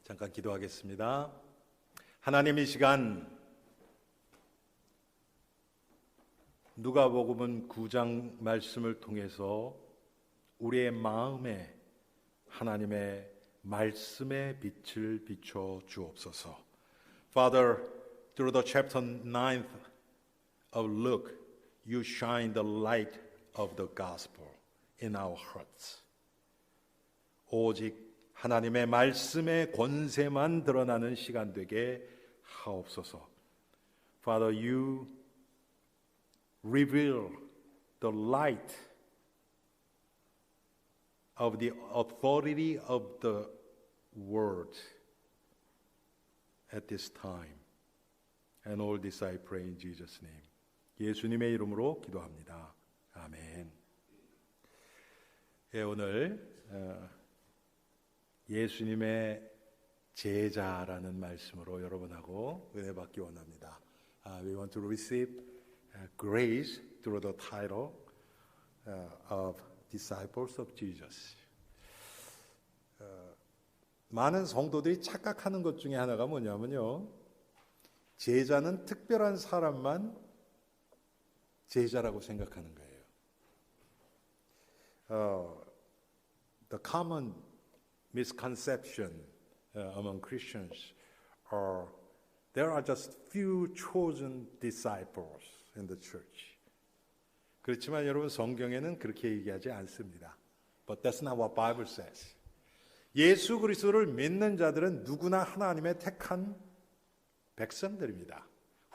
잠깐 기도하겠습니다. 하나님, 이 시간 누가복음 9장 말씀을 통해서 우리의 마음에 하나님의 말씀의 빛을 비춰 주옵소서. Father, through the chapter 9th of Luke, you shine the light of the gospel in our hearts. 오직 하나님의 말씀의 권세만 드러나는 시간 되게 하옵소서. Father, you reveal the light of the authority of the word at this time. And all this I pray in Jesus' name. 예수님의 이름으로 기도합니다. 아멘. 예, 오늘 예수님의 제자라는 말씀으로 여러분하고 은혜 받기 원합니다. We want to receive grace through the title of Disciples of Jesus. 많은 성도들이 착각하는 것 중에 하나가 뭐냐면요, 제자는 특별한 사람만 제자라고 생각하는 거예요. The common misconception among Christians are there are just few chosen disciples in the church. 그렇지만 여러분, 성경에는 그렇게 얘기하지 않습니다. But that's not what Bible says. 예수 그리스도를 믿는 자들은 누구나 하나님의 택한 백성들입니다.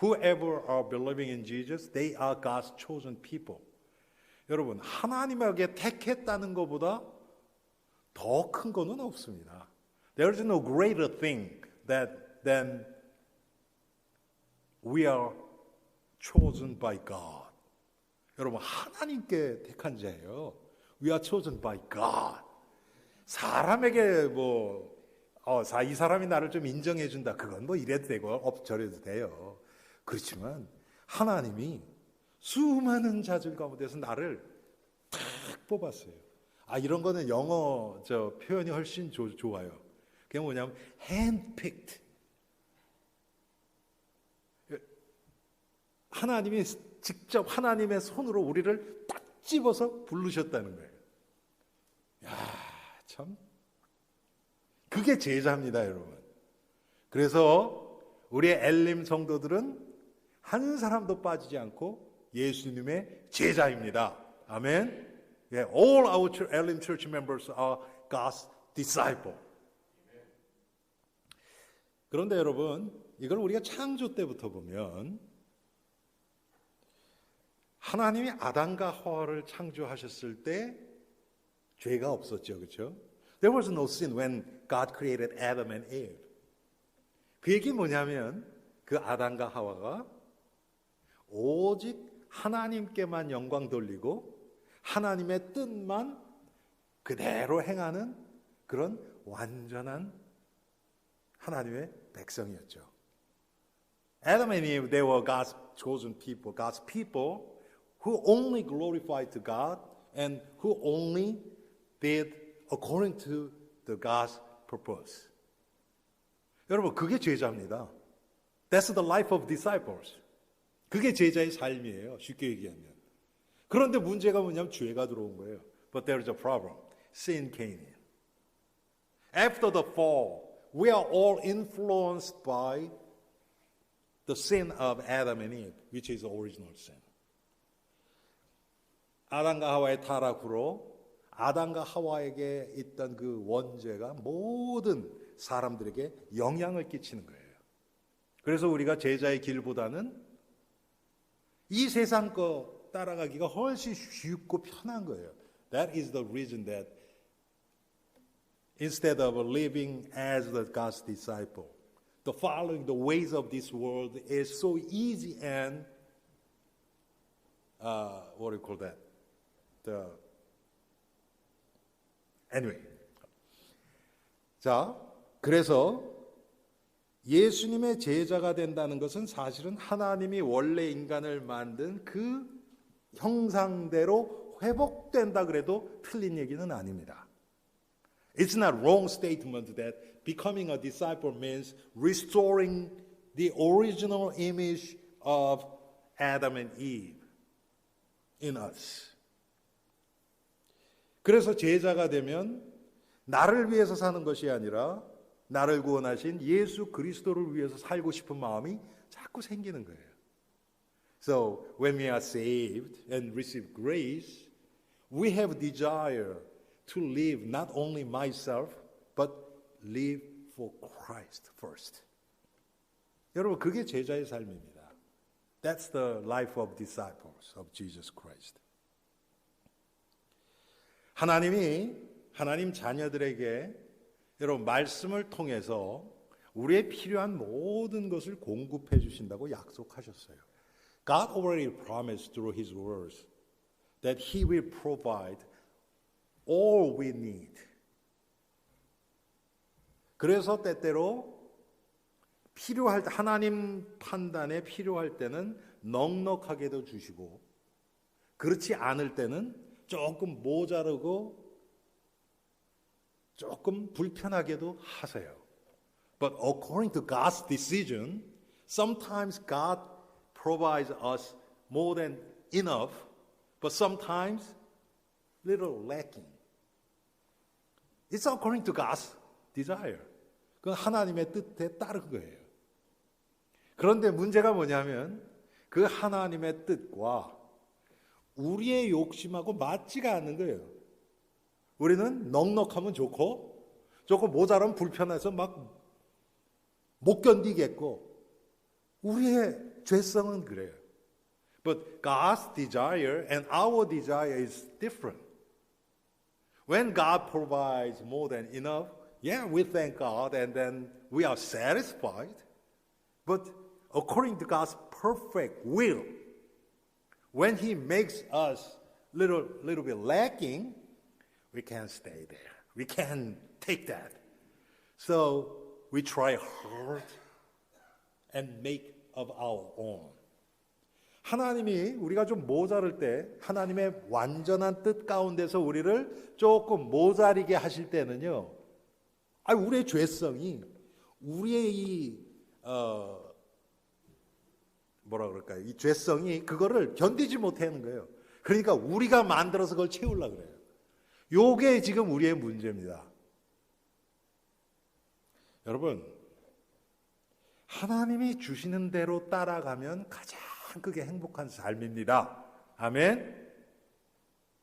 Whoever are believing in Jesus, they are God's chosen people. 여러분, 하나님에게 택했다는 것보다 더 큰 거는 없습니다. There is no greater thing than we are chosen by God. 여러분, 하나님께 택한 자예요. We are chosen by God. 사람에게 이 사람이 나를 좀 인정해 준다, 그건 이래도 되고 저래도 돼요. 그렇지만 하나님이 수많은 자들 가운데서 나를 탁 뽑았어요. 이런 거는 영어 표현이 훨씬 좋아요. 그게 뭐냐면 handpicked. 하나님이 직접 하나님의 손으로 우리를 딱 집어서 부르셨다는 거예요. 참, 그게 제자입니다, 여러분. 그래서 우리의 엘림 성도들은 한 사람도 빠지지 않고 예수님의 제자입니다. 아멘. Yeah, all our Elim church members are God's disciple. 그런데 여러분, 이걸 우리가 창조 때부터 보면 하나님이 아담과 하와를 창조하셨을 때 죄가 없었죠, 그렇죠? There was no sin when God created Adam and Eve. 그 얘기 뭐냐면 그 아담과 하와가 오직 하나님께만 영광 돌리고 하나님의 뜻만 그대로 행하는 그런 완전한 하나님의 백성이었죠. Adam and Eve, they were God's chosen people, God's people who only glorified to God and who only did according to the God's purpose. 여러분, 그게 제자입니다. That's the life of disciples. 그게 제자의 삶이에요, 쉽게 얘기하면. 그런데 문제가 뭐냐면 죄가 들어온 거예요. But there is a problem. Sin came in. After the fall, we are all influenced by the sin of Adam and Eve, which is the original sin. 아담과 하와의 타락으로 아담과 하와에게 있던 그 원죄가 모든 사람들에게 영향을 끼치는 거예요. 그래서 우리가 제자의 길보다는 이 세상 거 따라가기가 훨씬 쉽고 편한 거예요. That is the reason that instead of living as the God's disciple, the following the ways of this world is so easy and what do you call that? Anyway. 자, 그래서 예수님의 제자가 된다는 것은 사실은 하나님이 원래 인간을 만든 그 형상대로 회복된다 그래도 틀린 얘기는 아닙니다. It's not wrong statement that becoming a disciple means restoring the original image of Adam and Eve in us. 그래서 제자가 되면 나를 위해서 사는 것이 아니라 나를 구원하신 예수 그리스도를 위해서 살고 싶은 마음이 자꾸 생기는 거예요. So when we are saved and receive grace, we have desire to live not only myself, but live for Christ first. 여러분, 그게 제자의 삶입니다. That's the life of disciples of Jesus Christ. 하나님 자녀들에게 여러분 말씀을 통해서 우리의 필요한 모든 것을 공급해 주신다고 약속하셨어요. God already promised through His words that He will provide all we need. 그래서 때때로 필요할 때 하나님 판단에 필요할 때는 넉넉하게도 주시고 그렇지 않을 때는 조금 모자르고 조금 불편하게도 하세요. But according to God's decision, sometimes God provides us more than enough, but sometimes little lacking. It's according to God's desire. 그건 하나님의 뜻에 따른 거예요. 그런데 문제가 뭐냐면 그 하나님의 뜻과 우리의 욕심하고 맞지가 않는 거예요. 우리는 넉넉하면 좋고 조금 모자라면 불편해서 막 못 견디겠고 우리의 죄성은 그래요. But God's desire and our desire is different. When God provides more than enough, yeah, we thank God and then we are satisfied. But according to God's perfect will, when He makes us little bit lacking, we can't stay there. We can't take that. So we try hard and make of our own. 하나님이 우리가 좀 모자랄 때 하나님의 완전한 뜻 가운데서 우리를 조금 모자리게 하실 때는요. 우리의 죄성이 우리의 이 뭐라 그럴까요? 이 죄성이 그거를 견디지 못하는 거예요. 그러니까 우리가 만들어서 그걸 채우려고 그래요. 요게 지금 우리의 문제입니다. 여러분, 하나님이 주시는 대로 따라가면 가장 크게 행복한 삶입니다. 아멘?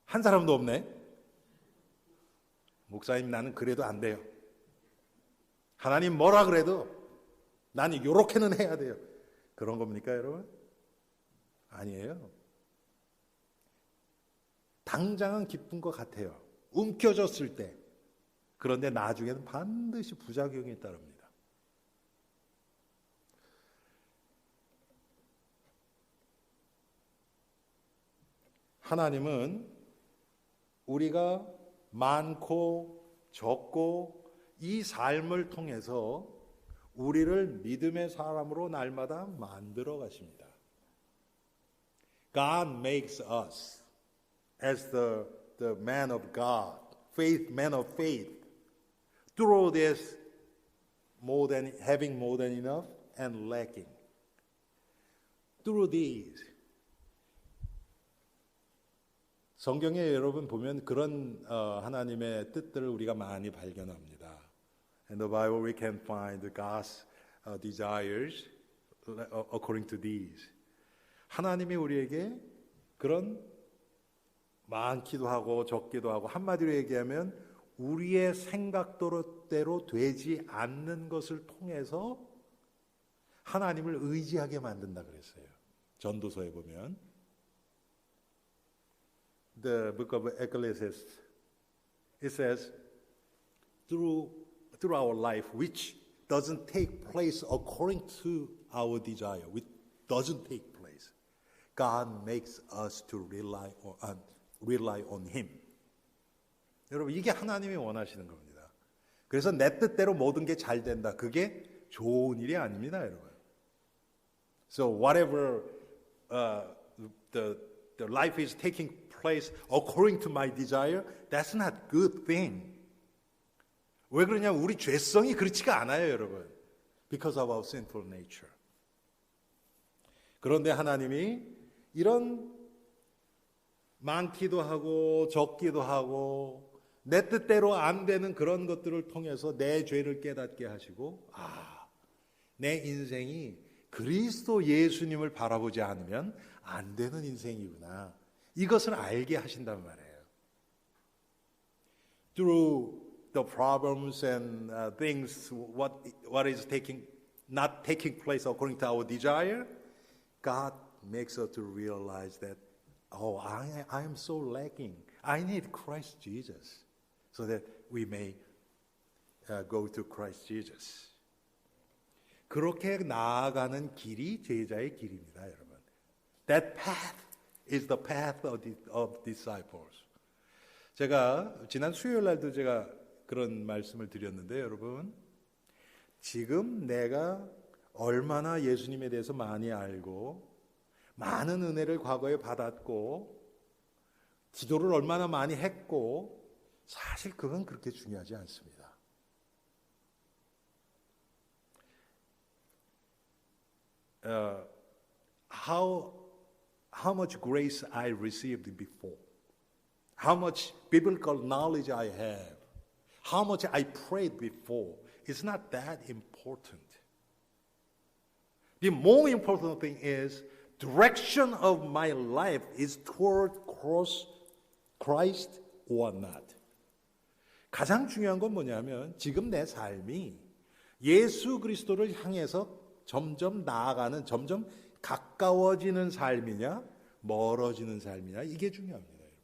한 사람도 없네? 목사님, 나는 그래도 안 돼요. 하나님 뭐라 그래도 나는 요렇게는 해야 돼요. 그런 겁니까, 여러분? 아니에요. 당장은 기쁜 것 같아요. 움켜졌을 때. 그런데 나중에는 반드시 부작용이 따릅니다. 하나님은 우리가 많고 적고 이 삶을 통해서 우리를 믿음의 사람으로 날마다 만들어 가십니다. God makes us as the man of God, man of faith, through this having more than enough and lacking. Through these. 성경에 여러분 보면 그런 하나님의 뜻들을 우리가 많이 발견합니다. In the Bible we can find God's desires according to these. 하나님이 우리에게 그런 많기도 하고 적기도 하고 한마디로 얘기하면 우리의 생각대로 되지 않는 것을 통해서 하나님을 의지하게 만든다 그랬어요. 전도서에 보면 The book of Ecclesiastes it says through our life which doesn't take place according to our desire, which doesn't take place, God makes us to rely on Him. 여러분 이게 하나님이 원하시는 겁니다. 그래서 내 뜻대로 모든 게 잘 된다. 그게 좋은 일이 아닙니다, 여러분. So whatever the life is taking place according to my desire, that's not good thing. 왜 그러냐면 우리 죄성이 그렇지가 않아요, 여러분. Because of our sinful nature. 그런데 하나님이 이런 많기도 하고 적기도 하고 내 뜻대로 안 되는 그런 것들을 통해서 내 죄를 깨닫게 하시고 내 인생이 그리스도 예수님을 바라보지 않으면 안 되는 인생이구나. 이것을 알게 하신단 말이에요. Through the problems and things, what is not taking place according to our desire, God makes us to realize that, I am so lacking. I need Christ Jesus, so that we may go to Christ Jesus. 그렇게 나아가는 길이 제자의 길입니다, 여러분. That path is the path of disciples. 제가 지난 수요일 날도 제가 그런 말씀을 드렸는데 여러분, 지금 내가 얼마나 예수님에 대해서 많이 알고 많은 은혜를 과거에 받았고 기도를 얼마나 많이 했고 사실 그건 그렇게 중요하지 않습니다. How much grace I received before, how much biblical knowledge I have, how much I prayed before, it's not that important. The more important thing is direction of my life is toward Christ or not. 가장 중요한 건 뭐냐면 지금 내 삶이 예수 그리스도를 향해서 점점 나아가는, 점점 가까워지는 삶이냐 멀어지는 삶이냐, 이게 중요합니다, 여러분.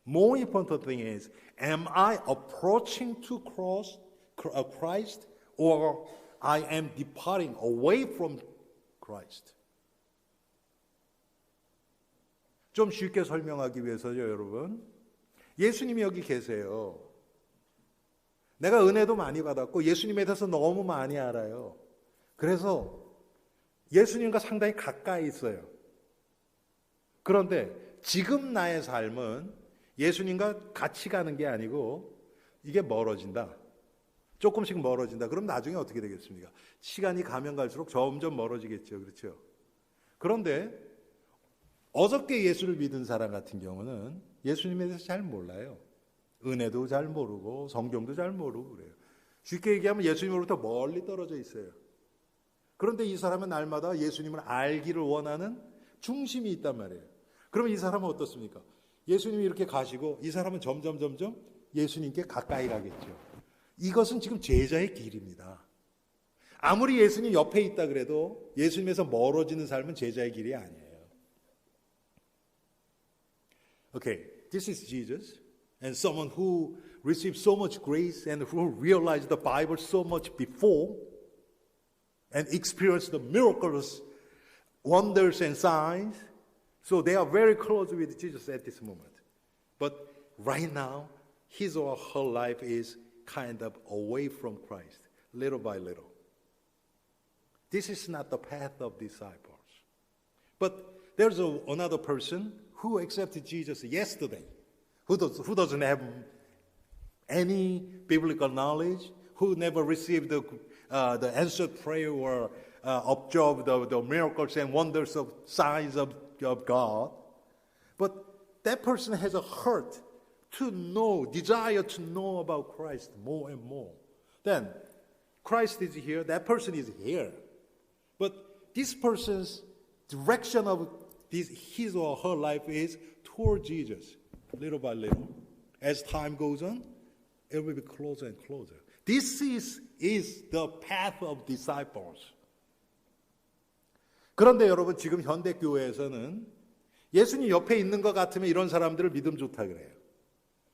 More important thing is, am I approaching to Christ or I am departing away from Christ? 좀 쉽게 설명하기 위해서요, 여러분. 예수님이 여기 계세요. 내가 은혜도 많이 받았고 예수님에 대해서 너무 많이 알아요. 그래서 예수님과 상당히 가까이 있어요. 그런데 지금 나의 삶은 예수님과 같이 가는 게 아니고 이게 멀어진다. 조금씩 멀어진다. 그럼 나중에 어떻게 되겠습니까? 시간이 가면 갈수록 점점 멀어지겠죠. 그렇죠? 그런데 어저께 예수를 믿은 사람 같은 경우는 예수님에 대해서 잘 몰라요. 은혜도 잘 모르고 성경도 잘 모르고 그래요. 쉽게 얘기하면 예수님으로부터 멀리 떨어져 있어요. 그런데 이 사람은 날마다 예수님을 알기를 원하는 중심이 있단 말이에요. 그러면 이 사람은 어떻습니까? 예수님이 이렇게 가시고 이 사람은 점점 예수님께 가까이 가겠죠. 이것은 지금 제자의 길입니다. 아무리 예수님 옆에 있다 그래도 예수님에서 멀어지는 삶은 제자의 길이 아니에요. Okay, this is Jesus, and someone who received so much grace and who realized the Bible so much before and experienced the miracles, wonders and signs. So they are very close with Jesus at this moment. But right now, his or her life is kind of away from Christ, little by little. This is not the path of disciples. But there's another person who accepted Jesus yesterday, who doesn't have any biblical knowledge, who never received the answered prayer or observed the miracles and wonders of signs of God. But that person has a heart to know, desire to know about Christ more and more. Then Christ is here, that person is here. But this person's direction of his or her life is toward Jesus, little by little. As time goes on, it will be closer and closer. This is the path of disciples. 그런데 여러분, 지금 현대 교회에서는 예수님 옆에 있는 것 같으면 이런 사람들을 믿음 좋다 그래요.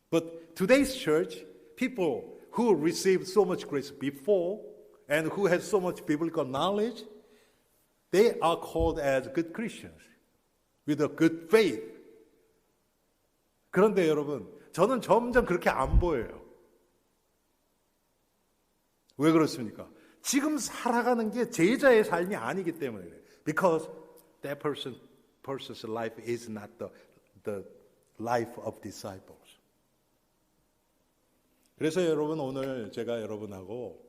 But today's church, people who received so much grace before and who had so much biblical knowledge, they are called as good Christians with a good faith. 그런데 여러분, 저는 점점 그렇게 안 보여요. 왜 그렇습니까? 지금 살아가는 게 제자의 삶이 아니기 때문에 그래요. Because that person's life is not the life of disciples. 그래서 여러분 오늘 제가 여러분하고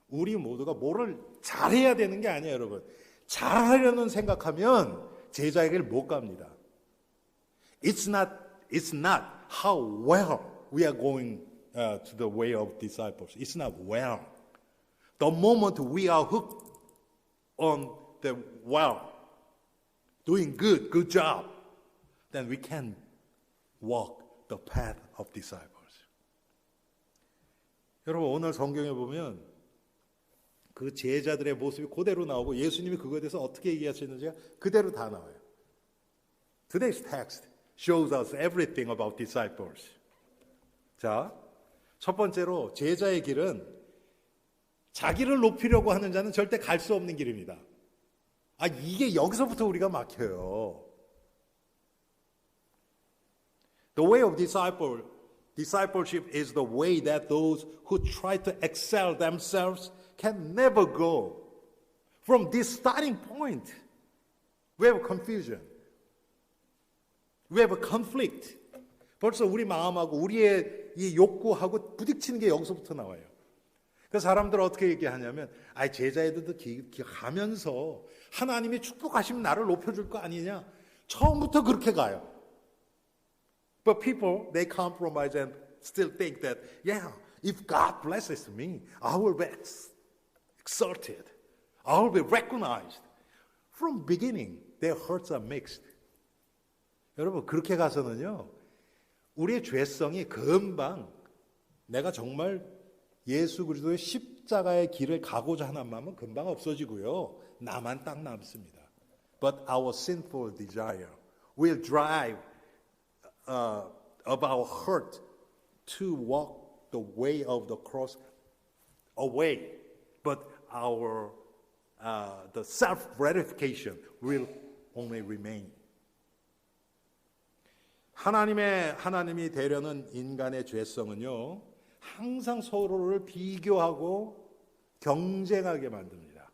우리 모두가 뭐를 잘해야 되는 게 아니에요, 여러분. 잘하려는 생각하면 제자에게 못 갑니다. It's not how well we are going to the way of disciples. It's not well. The moment we are hooked on the well, doing good job, then we can walk the path of disciples. 여러분 오늘 성경에 보면 그 제자들의 모습이 그대로 나오고 예수님이 그거에 대해서 어떻게 얘기하셨는지가 그대로 다 나와요. Today's text shows us everything about disciples. 자, 첫 번째로 제자의 길은 자기를 높이려고 하는 자는 절대 갈 수 없는 길입니다. 이게 여기서부터 우리가 막혀요. The way of discipleship is the way that those who try to excel themselves can never go. From this starting point, we have confusion. We have a conflict. 벌써 우리 마음하고 우리의 이 욕구하고 부딪히는 게 여기서부터 나와요. 그 사람들 어떻게 얘기하냐면, 제자애들도 가면서 하나님이 축복하시면 나를 높여줄 거 아니냐? 처음부터 그렇게 가요. But people, they compromise and still think that, yeah, if God blesses me, I will be exalted. I will be recognized. From beginning, their hearts are mixed. 여러분, 그렇게 가서는요, 우리의 죄성이 금방 내가 정말 예수 그리스도의 십자가의 길을 가고자 하는 마음은 금방 없어지고요. 나만 딱 남습니다. But our sinful desire will drive of our heart to walk the way of the cross away. But our the self-gratification will only remain. 하나님이 되려는 인간의 죄성은요, 항상 서로를 비교하고 경쟁하게 만듭니다.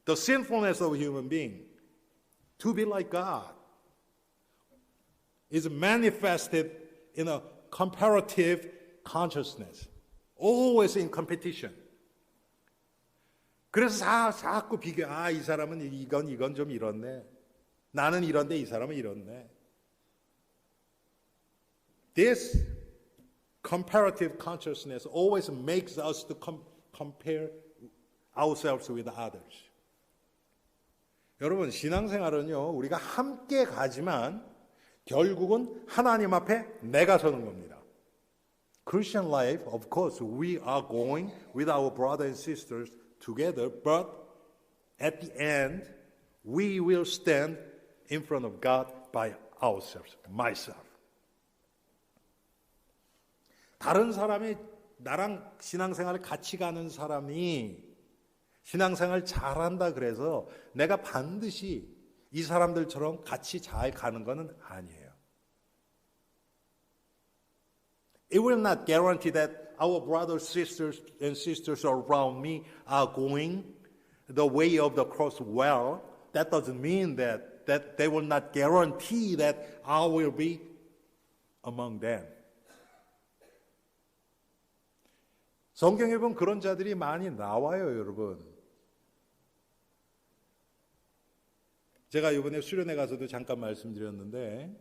The sinfulness of a human being to be like God is manifested in a comparative consciousness, always in competition. 그래서 자꾸 비교, 이 사람은 이건 좀 이렇네. 나는 이런데 이 사람은 이렇네. This comparative consciousness always makes us to compare ourselves with others. 여러분, 신앙생활은요, 우리가 함께 가지만 결국은 하나님 앞에 내가 서는 겁니다. Christian life, of course, we are going with our brothers and sisters together, but at the end, we will stand in front of God by ourselves, myself. 다른 사람이 나랑 신앙생활을 같이 가는 사람이 신앙생활 잘한다 그래서 내가 반드시 이 사람들처럼 같이 잘 가는 것은 아니에요. It will not guarantee that our brothers, and sisters around me are going the way of the cross well. That doesn't mean that they will not guarantee that I will be among them. 성경에 보면 그런 자들이 많이 나와요, 여러분. 제가 이번에 수련회 가서도 잠깐 말씀드렸는데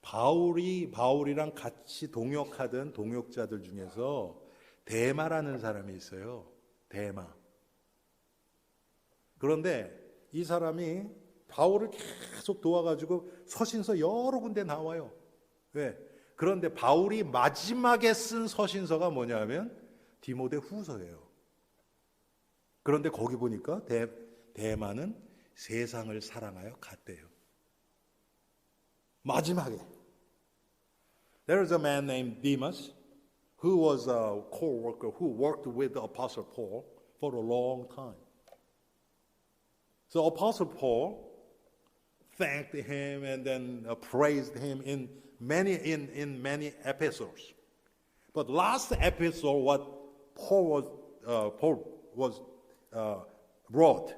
바울이랑 같이 동역하던 동역자들 중에서 데마라는 사람이 있어요. 데마. 그런데 이 사람이 바울을 계속 도와가지고 서신서 여러 군데 나와요. 왜? 그런데 바울이 마지막에 쓴 서신서가 뭐냐면 디모데 후서예요. 그런데 거기 보니까 데마는 세상을 사랑하여 갔대요. 마지막에. There is a man named Demas who was a co-worker who worked with the Apostle Paul for a long time. So Apostle Paul thanked him and then praised him in many epistles. But last epistle, what Paul wrote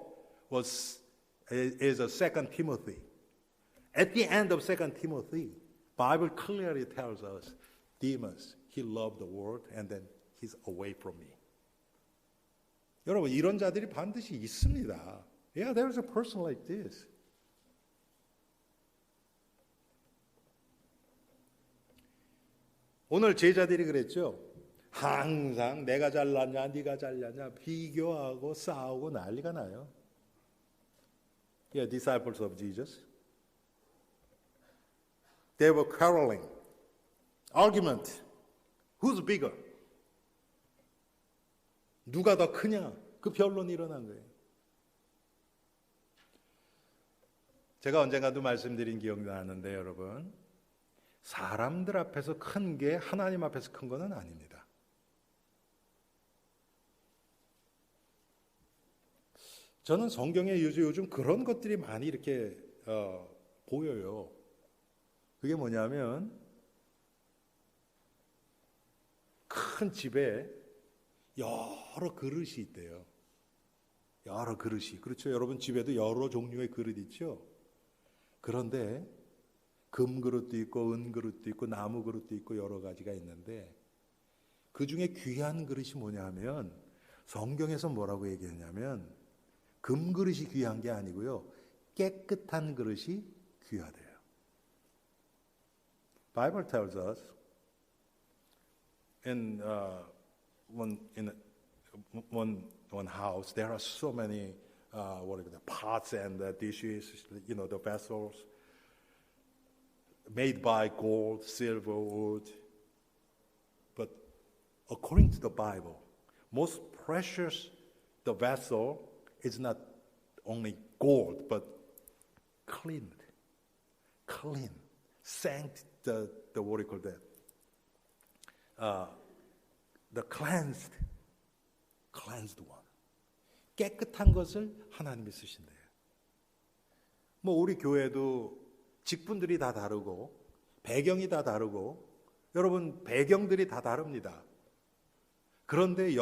is a 2 Timothy. At the end of 2 Timothy, Bible clearly tells us Demas, he loved the world and then he's away from me. 여러분, 이런 자들이 반드시 있습니다. Yeah, there's a person like this. 오늘 제자들이 그랬죠. 항상 내가 잘났냐, 네가 잘났냐 비교하고 싸우고 난리가 나요. Yeah, disciples of Jesus. They were quarreling. Argument. Who's bigger? 누가 더 크냐? 그 변론이 일어난 거예요. 제가 언젠가도 말씀드린 기억이 나는데 여러분, 사람들 앞에서 큰 게 하나님 앞에서 큰 거는 아닙니다. 저는 성경에 요즘 그런 것들이 많이 이렇게 보여요. 그게 뭐냐면 큰 집에 여러 그릇이 있대요. 여러 그릇이. 그렇죠. 여러분 집에도 여러 종류의 그릇 있죠. 그런데 금 그릇도 있고 은 그릇도 있고 나무 그릇도 있고 여러 가지가 있는데 그 중에 귀한 그릇이 뭐냐 하면 성경에서 뭐라고 얘기했냐면 금 그릇이 귀한 게 아니고요. 깨끗한 그릇이 귀하대요. Bible tells us in one house there are so many pots and dishes, the vessels made by gold, silver, wood. But according to the Bible, most precious the vessel is not only gold, but clean, sanctified, the what do you call that? The cleansed one. 깨끗한 것을 하나님이 쓰신대요. 뭐 우리 교회도 직분들이 다 다르고 배경이 다 다르고 여러분 배경들이 다 다릅니다. 그런데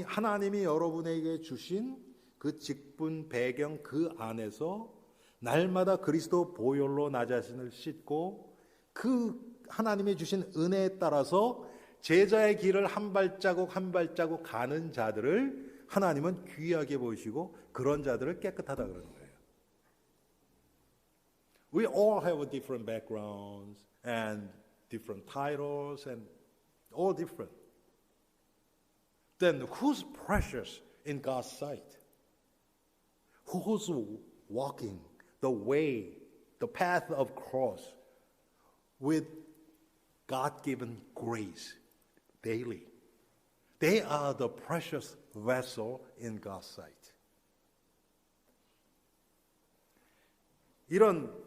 하나님이 여러분에게 주신 그 직분 배경 그 안에서 날마다 그리스도 보혈로 나 자신을 씻고 그 하나님이 주신 은혜에 따라서 제자의 길을 한 발자국 한 발자국 가는 자들을 하나님은 귀하게 보시고 그런 자들을 깨끗하다 그러는 거예요. We all have different backgrounds and different titles and all different. Then who's precious in God's sight? Who's walking the way, the path of cross with God-given grace daily? They are the precious vessel in God's sight. 이런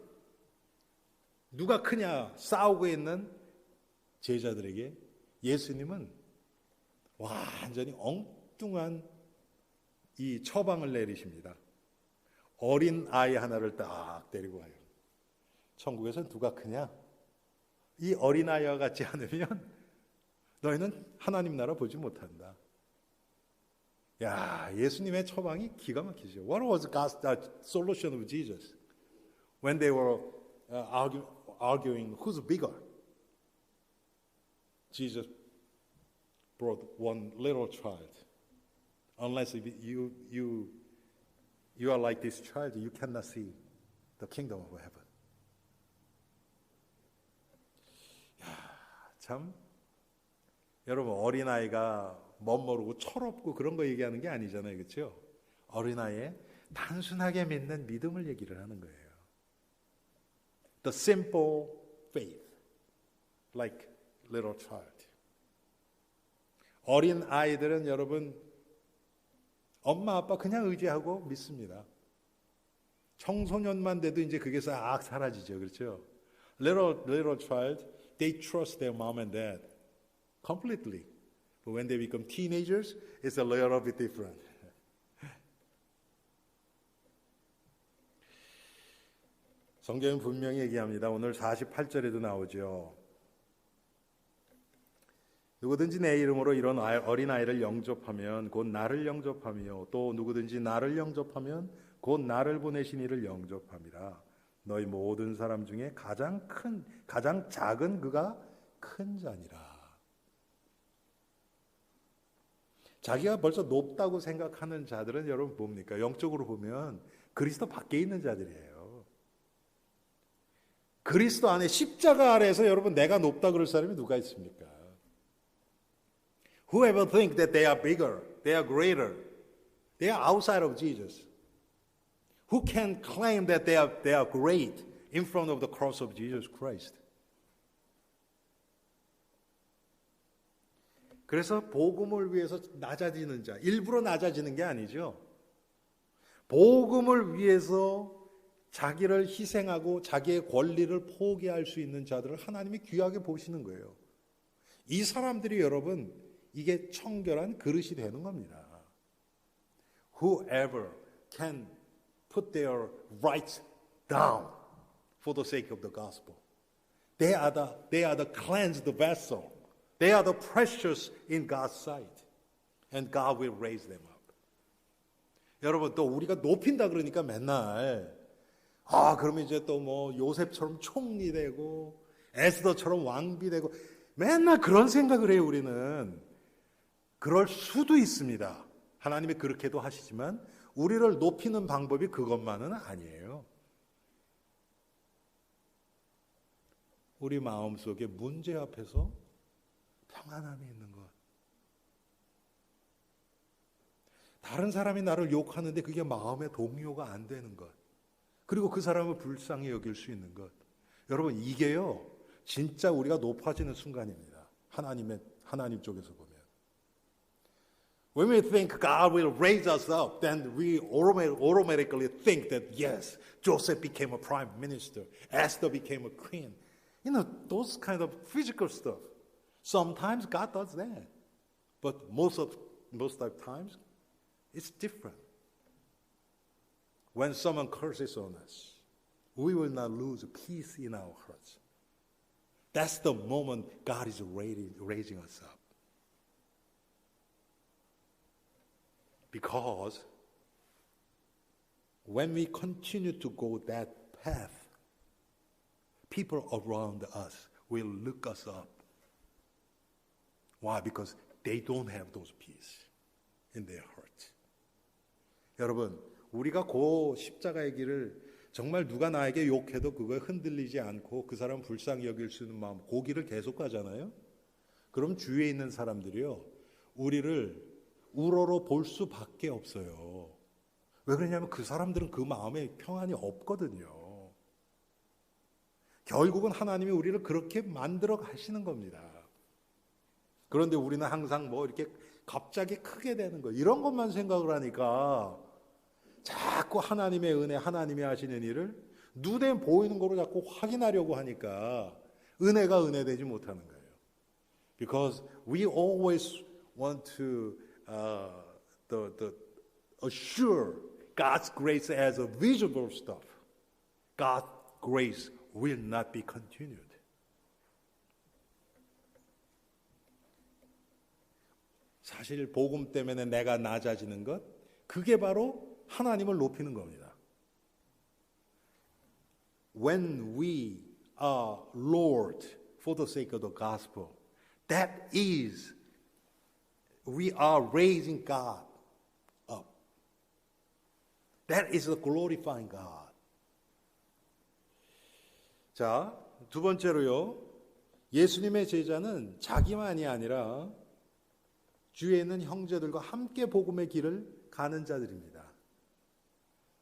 누가 크냐 싸우고 있는 제자들에게 예수님은 완전히 엉뚱한 이 처방을 내리십니다. 어린 아이 하나를 딱 데리고 와요. 천국에서 누가 크냐? 이 어린 아이와 같지 않으면 너희는 하나님 나라 보지 못한다. 야, 예수님의 처방이 기가 막히죠. What was God's solution of Jesus when they were arguing who's bigger? Jesus brought one little child. Unless you are like this child, you cannot see the kingdom of heaven. 참 여러분 어린아이가 멋모르고 철없고 그런 거 얘기하는 게 아니잖아요. 그렇죠? 어린아이의 단순하게 믿는 믿음을 얘기를 하는 거예요. The simple faith, like little child. 어린 아이들은 여러분 엄마 아빠 그냥 의지하고 믿습니다. 청소년만 돼도 이제 그게 싹 사라지죠. 그렇죠? Little child, they trust their mom and dad completely. But when they become teenagers, it's a little bit different. 성경은 분명히 얘기합니다. 오늘 48절에도 나오죠. 누구든지 내 이름으로 이런 어린아이를 영접하면 곧 나를 영접하며 또 누구든지 나를 영접하면 곧 나를 보내신 이를 영접함이라. 너희 모든 사람 중에 가장 작은 그가 큰 자니라. 자기가 벌써 높다고 생각하는 자들은 여러분 뭡니까? 영적으로 보면 그리스도 밖에 있는 자들이에요. 그리스도 안에 십자가 아래에서 여러분 내가 높다 그럴 사람이 누가 있습니까? Whoever think that they are bigger, they are greater, they are outside of Jesus. Who can claim that they are great in front of the cross of Jesus Christ? 그래서 복음을 위해서 낮아지는 자, 일부러 낮아지는 게 아니죠. 복음을 위해서 자기를 희생하고 자기의 권리를 포기할 수 있는 자들을 하나님이 귀하게 보시는 거예요. 이 사람들이 여러분 이게 청결한 그릇이 되는 겁니다. Whoever can put their rights down for the sake of the gospel. They are the cleansed vessel. They are the precious in God's sight. And God will raise them up. 여러분 또 우리가 높인다 그러니까 맨날 그러면 이제 또 뭐 요셉처럼 총리 되고 에스더처럼 왕비 되고 맨날 그런 생각을 해요. 우리는 그럴 수도 있습니다. 하나님이 그렇게도 하시지만 우리를 높이는 방법이 그것만은 아니에요. 우리 마음속에 문제 앞에서 평안함이 있는 것. 다른 사람이 나를 욕하는데 그게 마음에 동요가 안 되는 것. 그리고 그 사람을 불쌍히 여길 수 있는 것. 여러분 이게요. 진짜 우리가 높아지는 순간입니다. 하나님 쪽에서 보면. When we think God will raise us up, then we automatically think that yes, Joseph became a prime minister, Esther became a queen. You know, those kind of physical stuff. Sometimes God does that. But most of the times, it's different. When someone curses on us, we will not lose peace in our hearts. That's the moment God is raising us up. Because when we continue to go that path, people around us will look us up. Why? Because they don't have those peace in their hearts. 여러분, 우리가 그 십자가의 길을 정말 누가 나에게 욕해도 그거에 흔들리지 않고 그 사람 불쌍히 여길 수 있는 마음, 그 길을 계속 가잖아요. 그럼 주위에 있는 사람들이요, 우리를 우러러 볼 수밖에 없어요. 왜 그러냐면 그 사람들은 그 마음에 평안이 없거든요. 결국은 하나님이 우리를 그렇게 만들어 가시는 겁니다. 그런데 우리는 항상 뭐 이렇게 갑자기 크게 되는 거 이런 것만 생각을 하니까 자꾸 하나님의 은혜, 하나님이 하시는 일을 눈에 보이는 거로 자꾸 확인하려고 하니까 은혜가 은혜되지 못하는 거예요. Because we always want to assure God's grace as a visible stuff. God's grace will not be continued. 사실 복음 때문에 내가 낮아지는 것, 그게 바로 하나님을 높이는 겁니다. When we are Lord for the sake of the gospel, that is, we are raising God up. That is glorifying God. 자, 두 번째로요. 예수님의 제자는 자기만이 아니라 주위에 있는 형제들과 함께 복음의 길을 가는 자들입니다.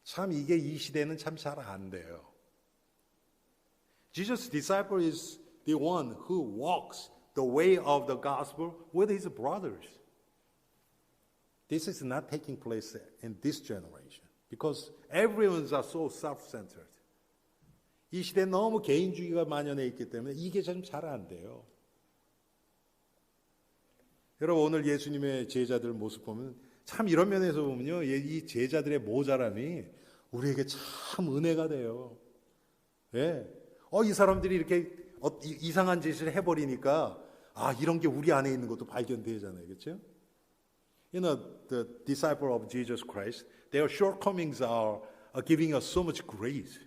참 이게 이 시대는 참 잘 안 돼요. Jesus' disciple is the one who walks the way of the gospel with his brothers. This is not taking place in this generation because everyone's are so self-centered. 이 시대에 너무 개인주의가 만연해 있기 때문에 이게 좀 잘 안 돼요. 여러분 오늘 예수님의 제자들 모습 보면 참 이런 면에서 보면요, 이 제자들의 모자람이 우리에게 참 은혜가 돼요. 예. 이 사람들이 이렇게 이상한 짓을 해버리니까 이런 게 우리 안에 있는 것도 발견되잖아요, 그렇죠? You know, the disciple of Jesus Christ, their shortcomings are giving us so much grace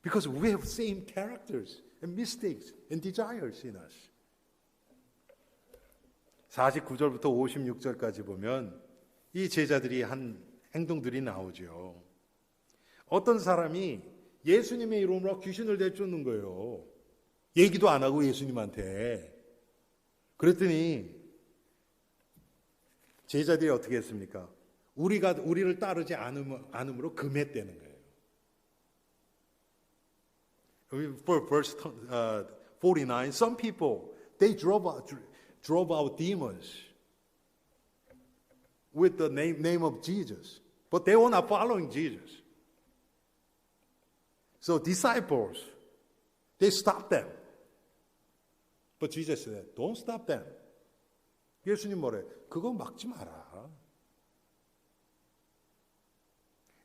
because we have same characters and mistakes and desires in us. 49절부터 56절까지 보면 이 제자들이 한 행동들이 나오죠. 어떤 사람이 예수님의 이름으로 귀신을 내쫓는 거예요. 얘기도 안 하고 예수님한테. 그랬더니 제자들이 어떻게 했습니까? 우리를 따르지 않음으로 금했다는 거예요. For verse 49, some people, they drove out demons with the name of Jesus, but they were not following Jesus. So disciples, they stopped them. But Jesus said, don't stop them. 예수님 뭐래? 그거 막지 마라.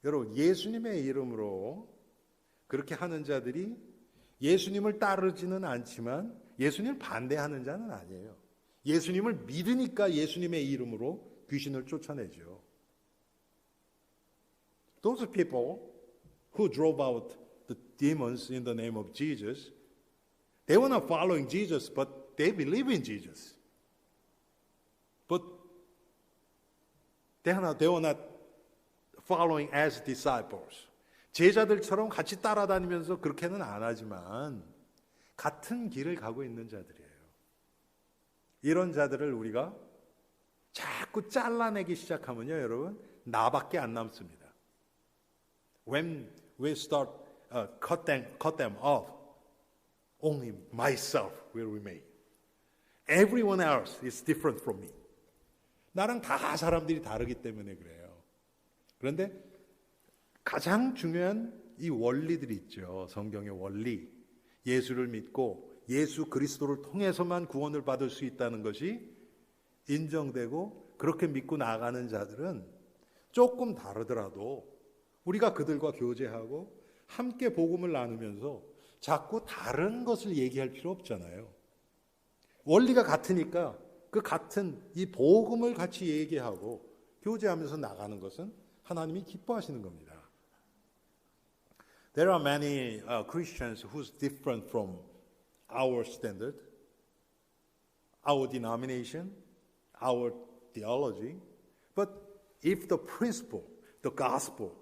여러분, 예수님의 이름으로 그렇게 하는 자들이 예수님을 따르지는 않지만 예수님을 반대하는 자는 아니에요. 예수님을 믿으니까 예수님의 이름으로 귀신을 쫓아내죠. Those people who drove out the demons in the name of Jesus, they were not following Jesus, but they believe in Jesus. But they were not following as disciples. 제자들처럼 같이 따라다니면서 그렇게는 안 하지만 같은 길을 가고 있는 자들이에요. 이런 자들을 우리가 자꾸 잘라내기 시작하면요, 여러분, 나밖에 안 남습니다. When we start cut them off, only myself will remain. Everyone else is different from me. 나랑 다 사람들이 다르기 때문에 그래요. 그런데 가장 중요한 이 원리들이 있죠. 성경의 원리. 예수를 믿고 예수 그리스도를 통해서만 구원을 받을 수 있다는 것이 인정되고 그렇게 믿고 나아가는 자들은 조금 다르더라도 우리가 그들과 교제하고 함께 복음을 나누면서 자꾸 다른 것을 얘기할 필요 없잖아요. 원리가 같으니까 그 같은 이 복음을 같이 얘기하고 교제하면서 나가는 것은 하나님이 기뻐하시는 겁니다. There are many Christians who's different from our standard, our denomination, our theology. But if the principle, the gospel,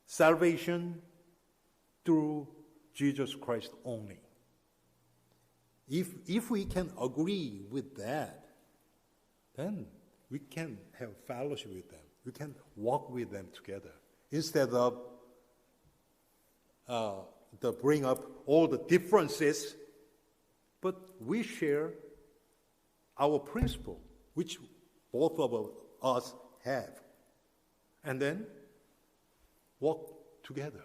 salvation through Jesus Christ only, if we can agree with that, then we can have fellowship with them. We can walk with them together instead of to bring up all the differences, but we share our principle, which both of us have, and then walk together.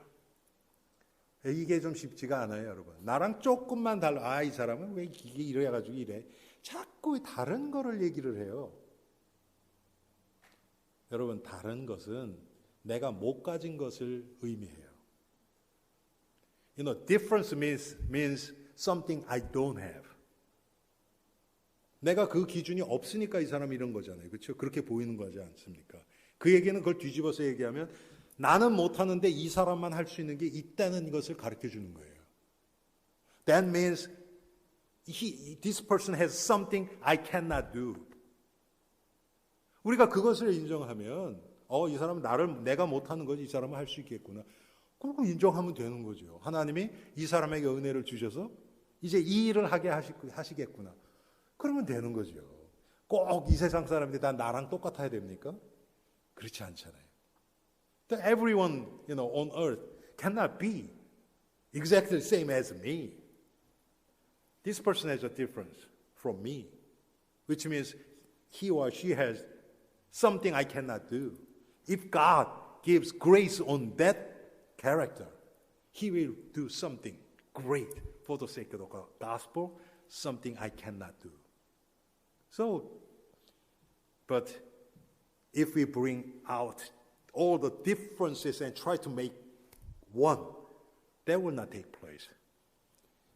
이게 좀 쉽지가 않아요, 여러분. 나랑 조금만 달라. 이 사람은 왜 이게 이래가지고 이래? 자꾸 다른 거를 얘기를 해요. 여러분, 다른 것은 내가 못 가진 것을 의미해요. You know, difference means something I don't have. 내가 그 기준이 없으니까 이 사람이 이런 거잖아요. 그렇죠? 그렇게 보이는 거지 않습니까? 그 얘기는 그걸 뒤집어서 얘기하면 나는 못하는데 이 사람만 할 수 있는 게 있다는 것을 가르쳐 주는 거예요. That means this person has something I cannot do. 우리가 그것을 인정하면 이 사람은 내가 못하는 거지 이 사람은 할 수 있겠구나. 그거 인정하면 되는 거죠. 하나님이 이 사람에게 은혜를 주셔서 이제 이 일을 하게 하시겠구나. 그러면 되는 거죠. 꼭 이 세상 사람들이 다 나랑 똑같아야 됩니까? 그렇지 않잖아요. Everyone, on earth cannot be exactly the same as me. This person has a difference from me, which means he or she has something I cannot do. If God gives grace on that character, He will do something great for the sake of the gospel, something I cannot do. So, but if we bring out all the differences and try to make one, that will not take place.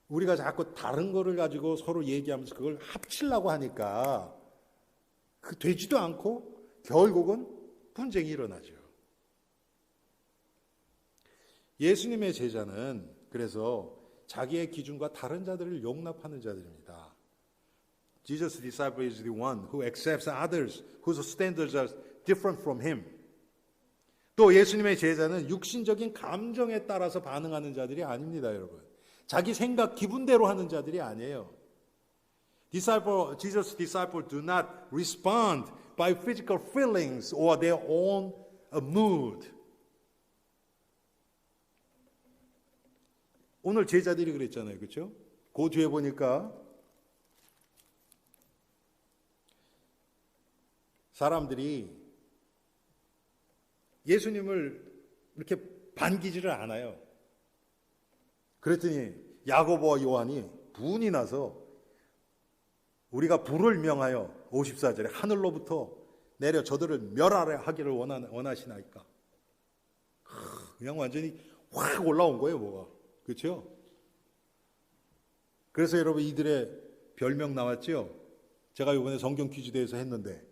우리가 자꾸 다른 거를 가지고 서로 얘기하면서 그걸 합치려고 하니까 그 되지도 않고 결국은 분쟁이 일어나죠. 예수님의 제자는 그래서 자기의 기준과 다른 자들을 용납하는 자들입니다. Jesus' disciple is the one who accepts others whose standards are different from him. 또 예수님의 제자는 육신적인 감정에 따라서 반응하는 자들이 아닙니다, 여러분. 자기 생각, 기분대로 하는 자들이 아니에요. Jesus' disciples do not respond by physical feelings or their own mood. 오늘 제자들이 그랬잖아요, 그렇죠? 그 뒤에 보니까 사람들이 예수님을 이렇게 반기지를 않아요. 그랬더니 야고보와 요한이 분이 나서 우리가 불을 명하여 54절에 하늘로부터 내려 저들을 멸하기를 원하시나이까. 그냥 완전히 확 올라온 거예요, 뭐가. 그렇죠? 그래서 여러분 이들의 별명 나왔죠? 제가 이번에 성경 퀴즈 대회에서 했는데,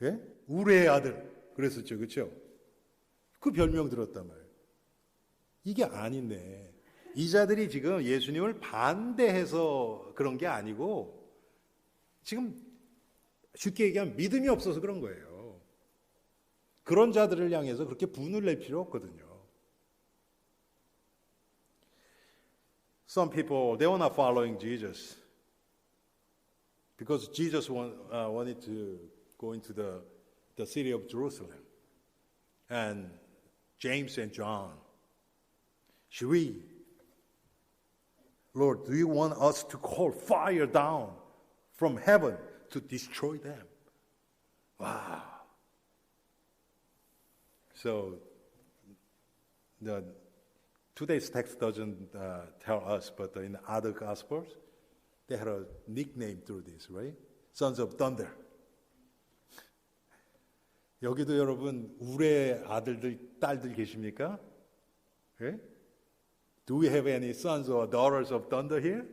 예? 우레의 아들 그랬었죠, 그렇죠? 그 별명 들었단 말이에요. 이게 아닌데 이 자들이 지금 예수님을 반대해서 그런 게 아니고 지금 쉽게 얘기하면 믿음이 없어서 그런 거예요. 그런 자들을 향해서 그렇게 분을 낼 필요 없거든요. Some people, they were not following Jesus because Jesus wanted to go into the city of Jerusalem. And James and John, should we, Lord, do you want us to call fire down from heaven to destroy them? Wow. So, today's text doesn't tell us, but in other Gospels, they had a nickname through this, right? Sons of Thunder. 여기도 여러분 우레의 아들들, 딸들 계십니까? 예? Do we have any sons or daughters of thunder here?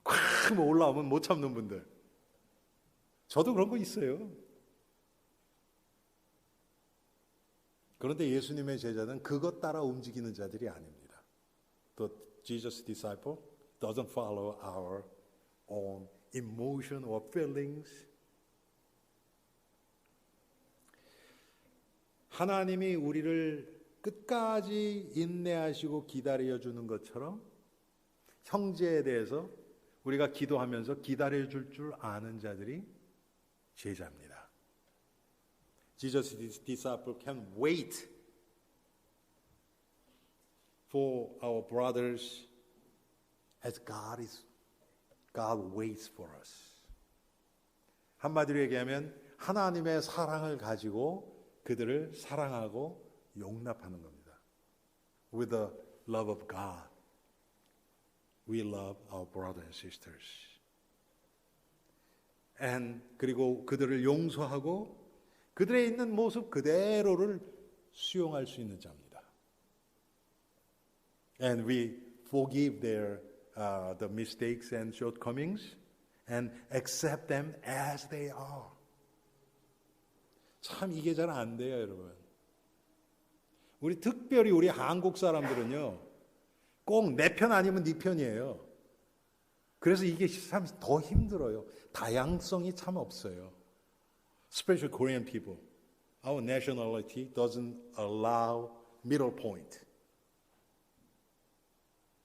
콱 올라오면 못 참는 분들. 저도 그런 거 있어요. 그런데 예수님의 제자는 그것 따라 움직이는 자들이 아닙니다. The Jesus disciple doesn't follow our own emotion or feelings. 하나님이 우리를 끝까지 인내하시고 기다려주는 것처럼 형제에 대해서 우리가 기도하면서 기다려줄 줄 아는 자들이 제자입니다. Jesus' disciple can wait for our brothers as God waits for us. 한마디로 얘기하면 하나님의 사랑을 가지고 그들을 사랑하고 용납하는 겁니다. With the love of God, we love our brothers and sisters. And 그리고 그들을 용서하고 그들의 있는 모습 그대로를 수용할 수 있는 자입니다. And we forgive their the mistakes and shortcomings and accept them as they are. 참 이게 잘 안 돼요, 여러분. 특별히 우리 한국 사람들은요, 꼭 내 편 아니면 네 편이에요. 그래서 이게 참 더 힘들어요. 다양성이 참 없어요. Especially Korean people. Our nationality doesn't allow middle point.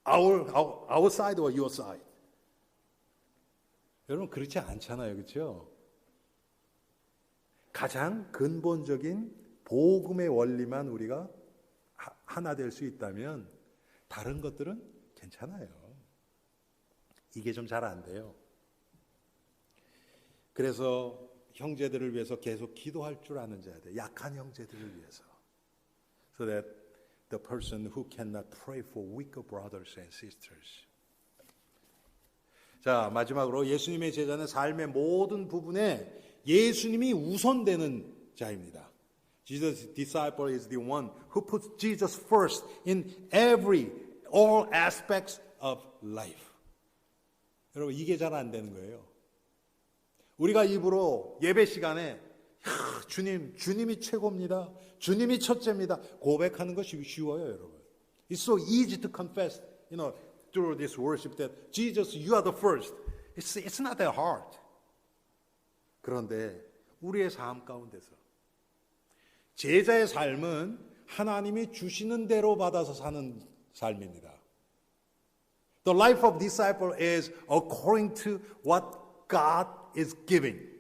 Our side or your side. 여러분 그렇지 않잖아요, 그렇죠? 가장 근본적인 복음의 원리만 우리가 하나 될 수 있다면 다른 것들은 괜찮아요. 이게 좀 잘 안 돼요. 그래서 형제들을 위해서 계속 기도할 줄 아는 자들, 약한 형제들을 위해서. So that the person who cannot pray for weaker brothers and sisters. 자, 마지막으로 예수님의 제자는 삶의 모든 부분에 예수님이 우선되는 자입니다. Jesus' disciple is the one who puts Jesus first in all aspects of life. 여러분 이게 잘 안 되는 거예요. 우리가 입으로 예배 시간에 주님이 최고입니다. 주님이 첫째입니다. 고백하는 것이 쉬워요, 여러분. It's so easy to confess, through this worship that Jesus, you are the first. It's not that hard. 그런데 우리의 삶 가운데서 제자의 삶은 하나님이 주시는 대로 받아서 사는 삶입니다. The life of disciple is according to what God is giving.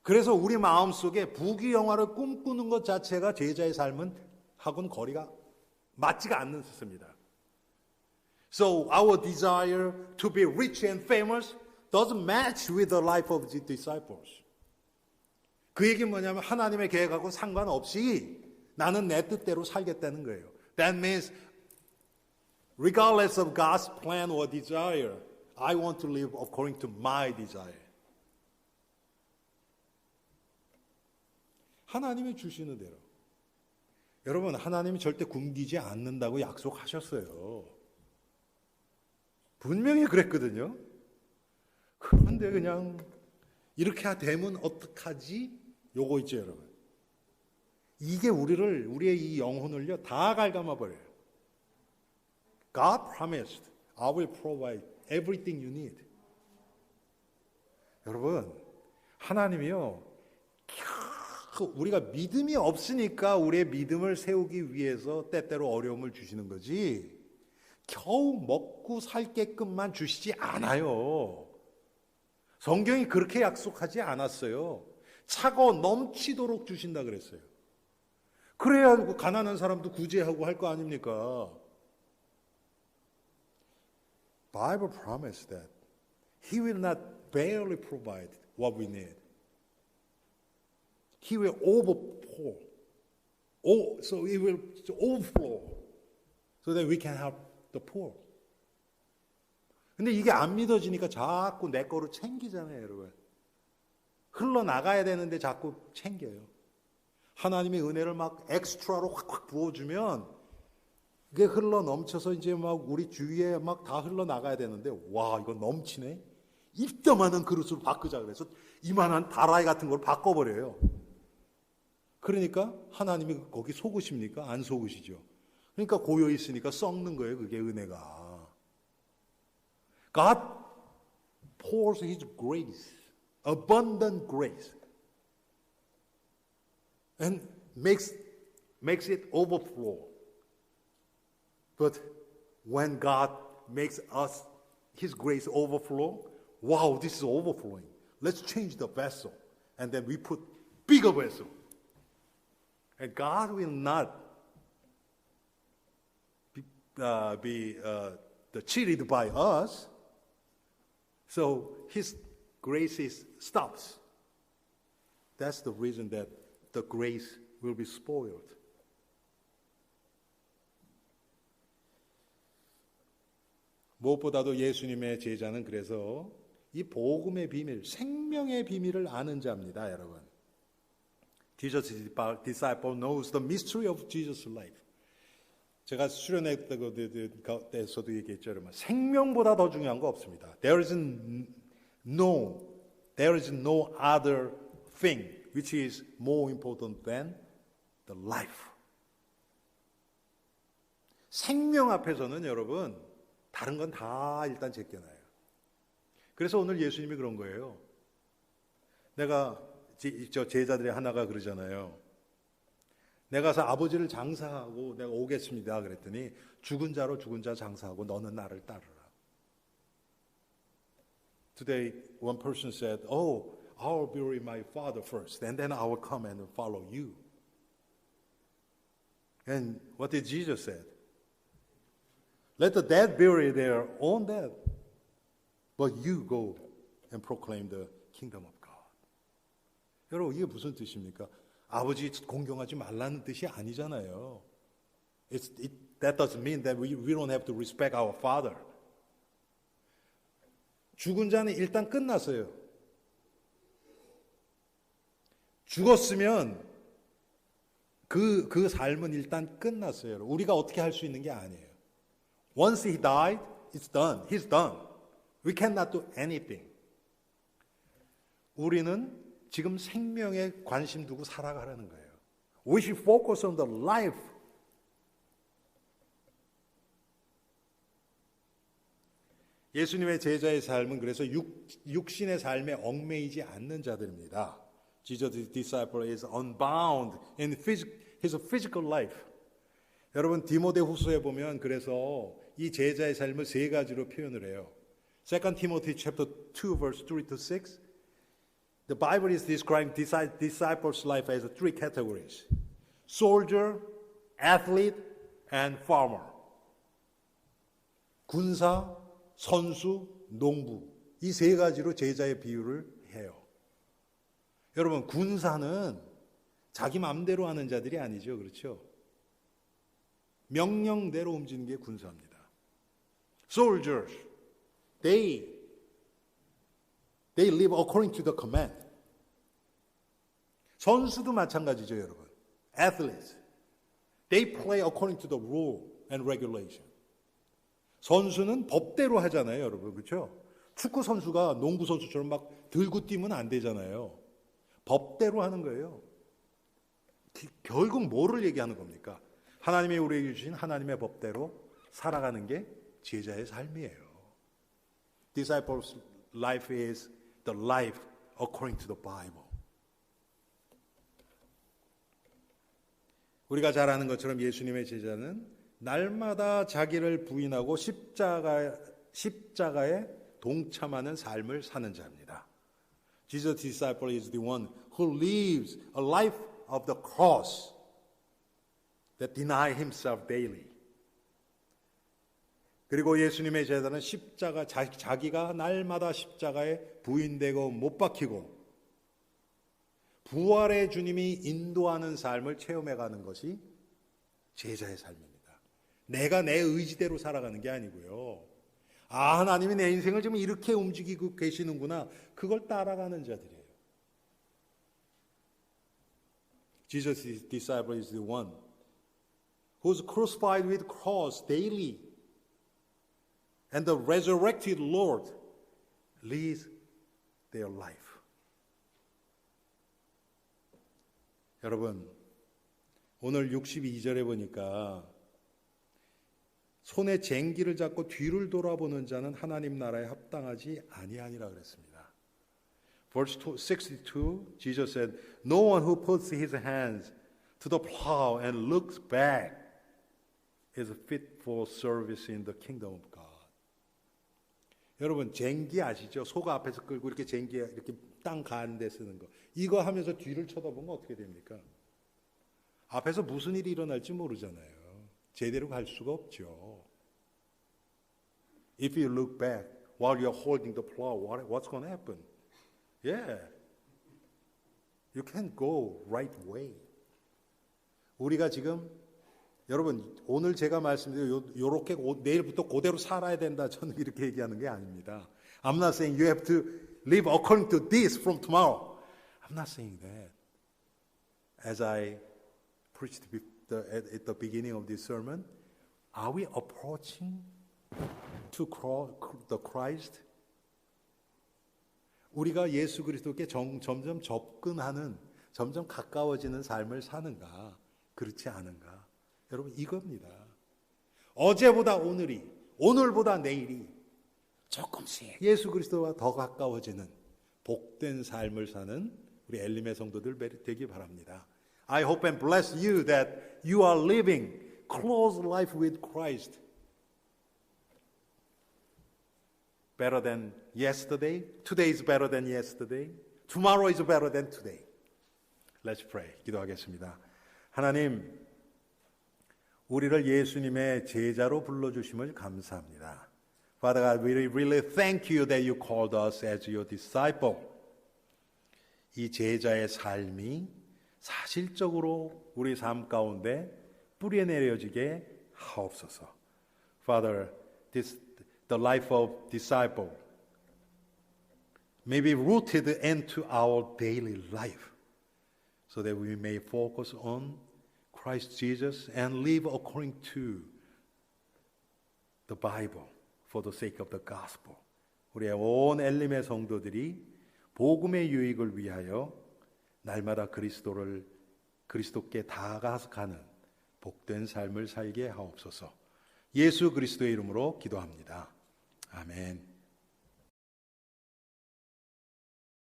그래서 우리 마음속에 부귀영화를 꿈꾸는 것 자체가 제자의 삶은 하고는 거리가 맞지가 않는 것입니다. So our desire to be rich and famous doesn't match with the life of the disciples. 그 얘기는 뭐냐면 하나님의 계획하고 상관없이 나는 내 뜻대로 살겠다는 거예요. That means regardless of God's plan or desire, I want to live according to my desire. 하나님이 주시는 대로. 여러분, 하나님이 절대 굶기지 않는다고 약속하셨어요. 분명히 그랬거든요. 그런데 그냥 이렇게 되면 어떡하지? 요거 있죠, 여러분. 이게 우리의 이 영혼을요, 다 갉아먹어 버려요. God promised, I will provide everything you need. 여러분, 하나님이요, 우리가 믿음이 없으니까 우리의 믿음을 세우기 위해서 때때로 어려움을 주시는 거지, 겨우 먹고 살게끔만 주시지 않아요. 성경이 그렇게 약속하지 않았어요. 차고 넘치도록 주신다 그랬어요. 그래야 가난한 사람도 구제하고 할 거 아닙니까? Bible promised that He will not barely provide what we need. He will overpour. So He will overflow so that we can help the poor. 근데 이게 안 믿어지니까 자꾸 내 거로 챙기잖아요, 여러분. 흘러나가야 되는데 자꾸 챙겨요. 하나님의 은혜를 막 엑스트라로 확확 부어주면 이게 흘러 넘쳐서 이제 막 우리 주위에 막 다 흘러나가야 되는데, 와, 이거 넘치네? 입더만한 그릇으로 바꾸자 그래서 이만한 다라이 같은 걸 바꿔버려요. 그러니까 하나님이 거기 속으십니까? 안 속으시죠. 그러니까 고여 있으니까 썩는 거예요, 그게 은혜가. God pours His grace, abundant grace, and makes it overflow. But when God makes us His grace overflow, wow, this is overflowing. Let's change the vessel, and then we put bigger vessel. And God will not be cheated by us. So His grace stops. That's the reason that the grace will be spoiled. 무엇보다도 예수님의 제자는 그래서 이 복음의 비밀, 생명의 비밀을 아는 자입니다, 여러분. Jesus' disciple knows the mystery of Jesus' life. 제가 수련했던 데서도 얘기했죠, 여러분. 생명보다 더 중요한 거 없습니다. There is no other thing which is more important than the life. 생명 앞에서는 여러분, 다른 건 다 일단 제껴놔요. 그래서 오늘 예수님이 그런 거예요. 내가 저 제자들의 하나가 그러잖아요. 내가 가서 아버지를 장사하고 내가 오겠습니다 그랬더니 죽은 자로 죽은 자 장사하고 너는 나를 따르라. Today one person said, "Oh, I'll bury my father first, and then I will come and follow you." And what did Jesus say? Let the dead bury their own dead, but you go and proclaim the kingdom of God. 여러분, 이게 무슨 뜻입니까? 아버지 공경하지 말라는 뜻이 아니잖아요. That doesn't mean that we don't have to respect our father. 죽은 자는 일단 끝났어요. 죽었으면 그 삶은 일단 끝났어요. 우리가 어떻게 할 수 있는 게 아니에요. Once he died, it's done. He's done. We cannot do anything. 우리는 지금 생명에 관심 두고 살아가라는 거예요. We should focus on the life. 예수님의 제자의 삶은 그래서 육신의 삶에 얽매이지 않는 자들입니다. Jesus' disciple is unbound in his physical life. 여러분 디모데후서에 보면 그래서 이 제자의 삶을 세 가지로 표현을 해요. 2 Timothy chapter 2 verse 3 to 6. The Bible is describing disciples' life as three categories: soldier, athlete, and farmer. 군사, 선수, 농부. 이 세 가지로 제자의 비유를 해요. 여러분 군사는 자기 마음대로 하는 자들이 아니죠. 그렇죠? 명령대로 움직이는 게 군사입니다. Soldiers, they live according to the command. 선수도 마찬가지죠, 여러분. Athletes, they play according to the rule and regulation. 선수는 법대로 하잖아요, 여러분. 그렇죠? 축구 선수가 농구 선수처럼 막 들고 뛰면 안 되잖아요. 법대로 하는 거예요. 결국 뭐를 얘기하는 겁니까? 하나님이 우리에게 주신 하나님의 법대로 살아가는 게 제자의 삶이에요. Disciples' life is the life according to the Bible. 우리가 잘 아는 것처럼 예수님의 제자는 날마다 자기를 부인하고 십자가에 동참하는 삶을 사는 자입니다. Jesus' disciple is the one who lives a life of the cross that deny himself daily. 그리고 예수님의 제자는 십자가, 자기가 날마다 십자가에 부인되고 못 박히고 부활의 주님이 인도하는 삶을 체험해가는 것이 제자의 삶입니다. 내가 내 의지대로 살아가는 게 아니고요. 아, 하나님이 내 인생을 지금 이렇게 움직이고 계시는구나. 그걸 따라가는 자들이에요. Jesus' disciple is the one who's crucified with cross daily. And the resurrected Lord leads their life. 여러분, 오늘 62절에 보니까 손에 쟁기를 잡고 뒤를 돌아보는 자는 하나님 나라에 합당하지 아니하니라 그랬습니다. Verse 62, Jesus said, No one who puts his hands to the plow and looks back is fit for service in the kingdom of God. 여러분 쟁기 아시죠? 소가 앞에서 끌고 이렇게 쟁기 이렇게 땅 가는 데 쓰는 거. 이거 하면서 뒤를 쳐다보면 어떻게 됩니까? 앞에서 무슨 일이 일어날지 모르잖아요. 제대로 갈 수가 없죠. If you look back while you're holding the plow, what's going to happen? Yeah, you can't go right way. 우리가 지금 여러분 오늘 제가 말씀드린 요렇게 내일부터 그대로 살아야 된다. 저는 이렇게 얘기하는 게 아닙니다. I'm not saying you have to live according to this from tomorrow. I'm not saying that. As I preached at the beginning of this sermon, are we approaching to the Christ? 우리가 예수 그리스도께 점점 접근하는, 점점 가까워지는 삶을 사는가, 그렇지 않은가? 여러분 이겁니다. 어제보다 오늘이, 오늘보다 내일이 조금씩 예수 그리스도와 더 가까워지는 복된 삶을 사는 우리 엘림의 성도들 되기 바랍니다. I hope and bless you that you are living close life with Christ. Better than yesterday. Today is better than yesterday. Tomorrow is better than today. Let's pray. 기도하겠습니다. 하나님, 우리를 예수님의 제자로 불러주심을 감사합니다. Father God, we really thank you that you called us as your disciple. 이 제자의 삶이 사실적으로 우리 삶 가운데 뿌리 내려지게 하옵소서. Father, the life of disciple may be rooted into our daily life so that we may focus on Christ Jesus and live according to the Bible for the sake of the gospel. 우리의 온 엘림의 성도들이 복음의 유익을 위하여 날마다 그리스도께 다가가는 복된 삶을 살게 하옵소서. 예수 그리스도의 이름으로 기도합니다. 아멘.